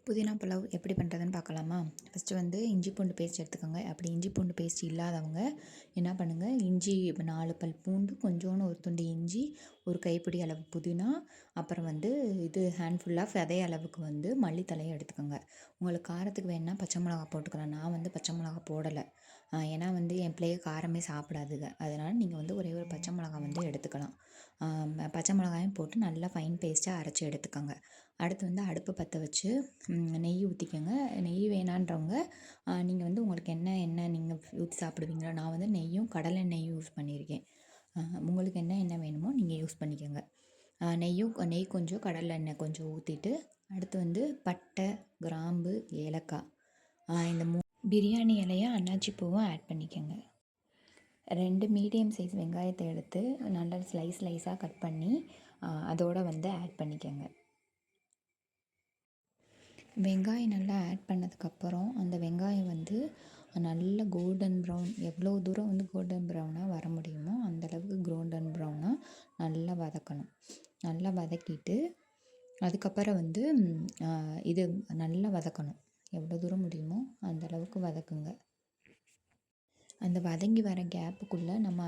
புதினா புலாவ் எப்படி பண்ணுறதுன்னு பார்க்கலாமா? ஃபஸ்ட்டு வந்து இஞ்சி பூண்டு பேஸ்ட் எடுத்துக்கோங்க. அப்படி இஞ்சி பூண்டு பேஸ்ட் இல்லாதவங்க என்ன பண்ணுங்கள், இஞ்சி 4 பல் பூண்டு, கொஞ்சோண்டு ஒரு துண்டு இஞ்சி, ஒரு கைப்பிடி அளவு புதினா, அப்புறம் வந்து இது ஹேண்ட்ஃபுல்லாக விதை அளவுக்கு வந்து மல்லித்தழையை எடுத்துக்கோங்க. உங்களுக்கு காரத்துக்கு வேணுன்னா பச்சை மிளகா போட்டுக்கலாம். நான் வந்து பச்சை மிளகா போடலை. ஏன்னா வந்து என் பிள்ளைய காரமே சாப்பிடாதுங்க. அதனால் நீங்கள் வந்து ஒரே ஒரு பச்சை மிளகா வந்து எடுத்துக்கலாம். பச்சை மிளகாயும் போட்டு நல்லா ஃபைன் பேஸ்ட்டாக அரைச்சி எடுத்துக்கோங்க. அடுத்து வந்து அடுப்பு பற்ற வச்சு நெய் ஊற்றிக்கோங்க. நெய் வேணான்றவங்க நீங்கள் வந்து உங்களுக்கு என்ன எண்ணெய் நீங்கள் ஊற்றி சாப்பிடுவீங்களோ, நான் வந்து நெய்யும் கடலை நெய்யும் யூஸ் பண்ணியிருக்கேன். உங்களுக்கு என்ன எண்ணெய் வேணுமோ நீங்கள் யூஸ் பண்ணிக்கோங்க. நெய் கொஞ்சம் கடலை எண்ணெய் கொஞ்சம் ஊற்றிட்டு, அடுத்து வந்து பட்டை, கிராம்பு, ஏலக்காய், இந்த பிரியாணி இலையும் அன்னாச்சி பூவும் ஆட் பண்ணிக்கோங்க. 2 மீடியம் சைஸ் வெங்காயத்தை எடுத்து நல்லா ஸ்லைஸாக கட் பண்ணி அதோடு வந்து ஆட் பண்ணிக்கோங்க. வெங்காயம் நல்லா ஆட் பண்ணதுக்கப்புறம் அந்த வெங்காயம் வந்து நல்ல கோல்டன் ப்ரௌன், எவ்வளோ தூரம் வந்து கோல்டன் ப்ரௌனாக வர முடியுமோ அந்தளவுக்கு கோல்டன் ப்ரௌனாக நல்லா வதக்கணும். நல்லா வதக்கிட்டு அதுக்கப்புறம் வந்து இது நல்லா வதக்கணும். எவ்வளோ தூரம் முடியுமோ அந்தளவுக்கு வதக்குங்க. அந்த வதங்கி வர கேப்புக்குள்ளே நம்ம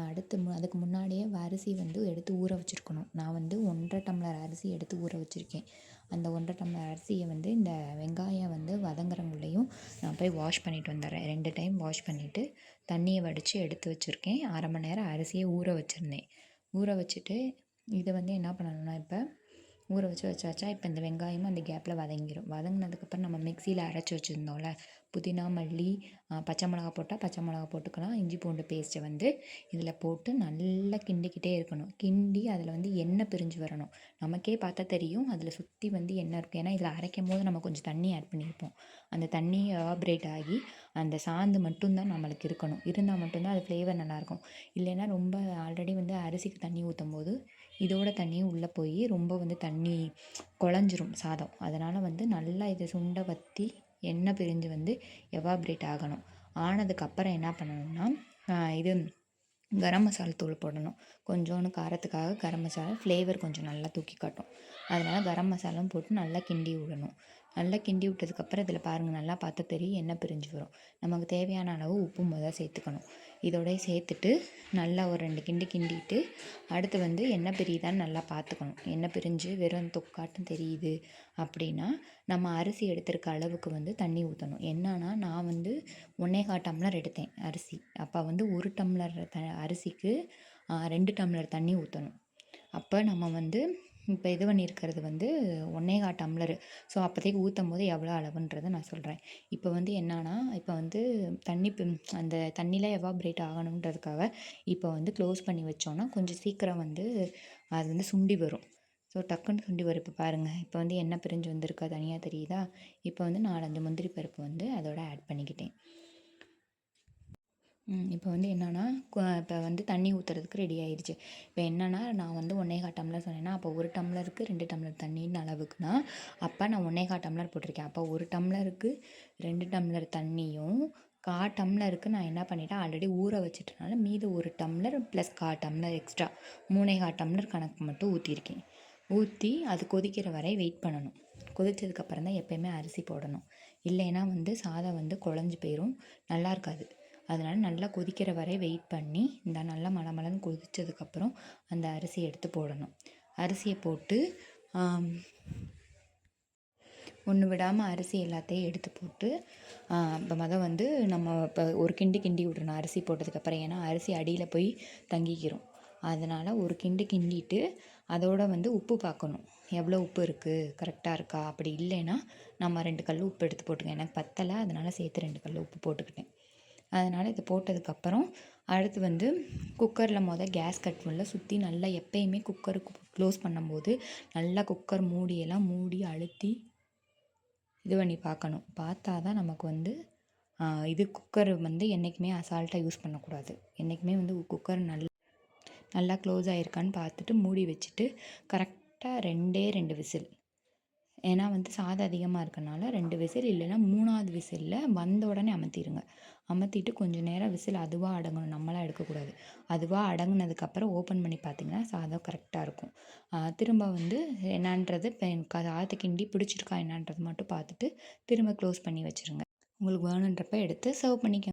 அதுக்கு முன்னாடியே அரிசி வந்து எடுத்து ஊற வச்சுருக்கணும். நான் வந்து 1½ டம்ளர் அரிசி எடுத்து ஊற வச்சுருக்கேன். அந்த 1½ டம்ளர் அரிசியை வந்து இந்த வெங்காயம் வந்து வதங்குறங்குள்ளேயும் நான் போய் வாஷ் பண்ணிட்டு வந்துடுறேன். 2 டைம் வாஷ் பண்ணிவிட்டு தண்ணியை வடித்து எடுத்து வச்சுருக்கேன். 1/2 மணி நேரம் அரிசியை ஊற வச்சுருந்தேன். ஊற வச்சுட்டு இதை வந்து என்ன பண்ணணும்னா, இப்போ ஊற வச்சாச்சா. இப்போ இந்த வெங்காயமும் அந்த கேப்பில் வதங்கிடும். வதங்கினதுக்கப்புறம் நம்ம மிக்சியில் அரைச்சி வச்சுருந்தோம்ல, புதினா, மல்லி, பச்சை மிளகா போட்டால் பச்சை மிளகா போட்டுக்கலாம். இஞ்சி பூண்டு பேஸ்ட்டை வந்து இதில் போட்டு நல்லா கிண்டிக்கிட்டே இருக்கணும். கிண்டி அதில் வந்து எண்ணெய் பிரிஞ்சு வரணும். நமக்கே பார்த்தா தெரியும் அதில் சுற்றி வந்து எண்ணெய் இருக்கும். ஏன்னா இதில் அரைக்கும் போது நம்ம கொஞ்சம் தண்ணி ஆட் பண்ணியிருப்போம். அந்த தண்ணி எவாப்ரேட் ஆகி அந்த சாந்து மட்டும்தான் நம்மளுக்கு இருக்கணும். இருந்தால் மட்டும்தான் அது ஃப்ளேவர் நல்லாயிருக்கும். இல்லைன்னா ரொம்ப ஆல்ரெடி வந்து அரிசிக்கு தண்ணி ஊற்றும் போது இதோட தண்ணியும் உள்ளே போய் ரொம்ப வந்து தண்ணி குழஞ்சிரும் சாதம். அதனால் வந்து நல்லா இதை சுண்டை வற்றி எண்ணெய் பிரிஞ்சு வந்து எவாப்ரேட் ஆகணும். ஆனதுக்கப்புறம் என்ன பண்ணணும்னா, இது கரம் மசாலா தூள் போடணும். கொஞ்சோண்டு காரத்துக்காக கரம் மசாலா ஃப்ளேவர் கொஞ்சம் நல்லா தூக்கி காட்டும். அதனால் கரம் மசாலாவும் போட்டு நல்லா கிண்டி விடணும். நல்லா கிண்டி விட்டதுக்கப்புறம் இதில் பாருங்கள், நல்லா பார்த்தா தெரியும் எண்ணெய் பிரிஞ்சு வரும். நமக்கு தேவையான அளவு உப்பு முதல் சேர்த்துக்கணும். இதோடய சேர்த்துட்டு நல்லா ஒரு 2 கிண்டிட்டு அடுத்து வந்து எண்ணெய் பிரியுதான்னு நல்லா பார்த்துக்கணும். எண்ணெய் பிரிஞ்சு வெறும் தொக்காட்டும் தெரியுது அப்படின்னா நம்ம அரிசி எடுத்திருக்க அளவுக்கு வந்து தண்ணி ஊற்றணும். என்னன்னா, நான் வந்து 1¼ டம்ளர் எடுத்தேன் அரிசி. அப்போ வந்து 1 டம்ளர் அரிசிக்கு 2 டம்ளர் தண்ணி ஊற்றணும். அப்போ நம்ம வந்து இப்போ இது பண்ணியிருக்கிறது வந்து 1¼ டம்ளரு. ஸோ அப்போதைக்கு ஊற்றும் போது எவ்வளோ அளவுன்றதை நான் சொல்கிறேன். இப்போ வந்து என்னன்னா, இப்போ வந்து அந்த தண்ணியில் எவாப்ரேட் ஆகணுன்றதுக்காக இப்போ வந்து க்ளோஸ் பண்ணி வச்சோன்னா கொஞ்சம் சீக்கிரம் வந்து அது வந்து சுண்டி வரும். ஸோ டக்குன்னு சுண்டி வரும். இப்போ பாருங்கள், இப்போ வந்து எண்ணெய் பிரிஞ்சு வந்திருக்கா, தனியாக தெரியுதா? இப்போ வந்து 4, 5 முந்திரி பருப்பு வந்து அதோட ஆட் பண்ணிக்கிட்டேன். இப்போ வந்து என்னென்னா, இப்போ வந்து தண்ணி ஊற்றுறதுக்கு ரெடி ஆயிடுச்சு. இப்போ என்னென்னா, நான் வந்து 1¼ டம்ளர் சொன்னேன்னா, அப்போ 1 டம்ளருக்கு 2 டம்ளர் தண்ணின்னு அளவுக்குனா, அப்போ நான் 1¼ டம்ளர் போட்டிருக்கேன். அப்போ 1 டம்ளருக்கு 2 டம்ளர் தண்ணியும் 1/4 டம்ளருக்கு நான் என்ன பண்ணிட்டேன், ஆல்ரெடி ஊற வச்சுட்டனால மீது 1 tumbler plus 1/4 tumbler extra 3¼ tumbler கணக்கு மட்டும் ஊற்றிருக்கேன். ஊற்றி அது கொதிக்கிற வரை வெயிட் பண்ணணும். கொதித்ததுக்கப்புறம் தான் எப்போயுமே அரிசி போடணும். இல்லைன்னா வந்து சாதம் வந்து குழஞ்சி போயிடும், நல்லா இருக்காது. அதனால் நல்லா கொதிக்கிற வரை வெயிட் பண்ணி இந்த நல்லா மலமலன்னு கொதித்ததுக்கப்புறம் அந்த அரிசியை எடுத்து போடணும். அரிசியை போட்டு ஒன்று விடாமல் அரிசி எல்லாத்தையும் எடுத்து போட்டு இப்போ வந்து நம்ம இப்போ ஒரு கிண்டி விட்றணும் அரிசி போட்டதுக்கப்புறம். ஏன்னா அரிசி அடியில் போய் தங்கிக்கிறோம். அதனால் ஒரு கிண்டிட்டு அதோட வந்து உப்பு பார்க்கணும். எவ்வளோ உப்பு இருக்குது, கரெக்டாக இருக்கா? அப்படி இல்லைன்னா நம்ம 2 கல் உப்பு எடுத்து போட்டுக்கேன். எனக்கு பத்தலை, அதனால் சேர்த்து 2 கல் உப்பு போட்டுக்கிட்டேன். அதனால் இது போட்டதுக்கப்புறம் அடுத்து வந்து குக்கரில் கேஸ் கட் சுற்றி நல்லா எப்பயுமே குக்கருக்கு க்ளோஸ் பண்ணும்போது நல்லா குக்கர் மூடியெல்லாம் மூடி அழுத்தி இது பண்ணி பார்க்கணும். பார்த்தா தான் நமக்கு வந்து இது குக்கர் வந்து என்றைக்குமே அசால்ட்டாக யூஸ் பண்ணக்கூடாது. என்றைக்குமே வந்து குக்கர் நல்லா க்ளோஸ் ஆகிருக்கான்னு பார்த்துட்டு மூடி வச்சுட்டு கரெக்டாக 2 விசில் ஏன்னா வந்து சாதம் அதிகமாக இருக்கனால 2 விசில் இல்லைன்னா 3வது விசிலில் வந்த உடனே அமர்த்திடுங்க. அமர்த்திட்டு கொஞ்சம் நேரம் விசில் அதுவாக அடங்கணும், நம்மளாம் எடுக்கக்கூடாது. அதுவாக அடங்குனதுக்கப்புறம் ஓப்பன் பண்ணி பார்த்தீங்கன்னா சாதம் கரெக்டாக இருக்கும். திரும்ப வந்து என்னான்றது இப்போ எனக்கு சாதத்தை கிண்டி பிடிச்சிருக்கா என்னான்றது மட்டும் பார்த்துட்டு திரும்ப க்ளோஸ் பண்ணி வச்சுருங்க. உங்களுக்கு வேணுன்றப்ப எடுத்து சர்வ் பண்ணிக்கோங்க.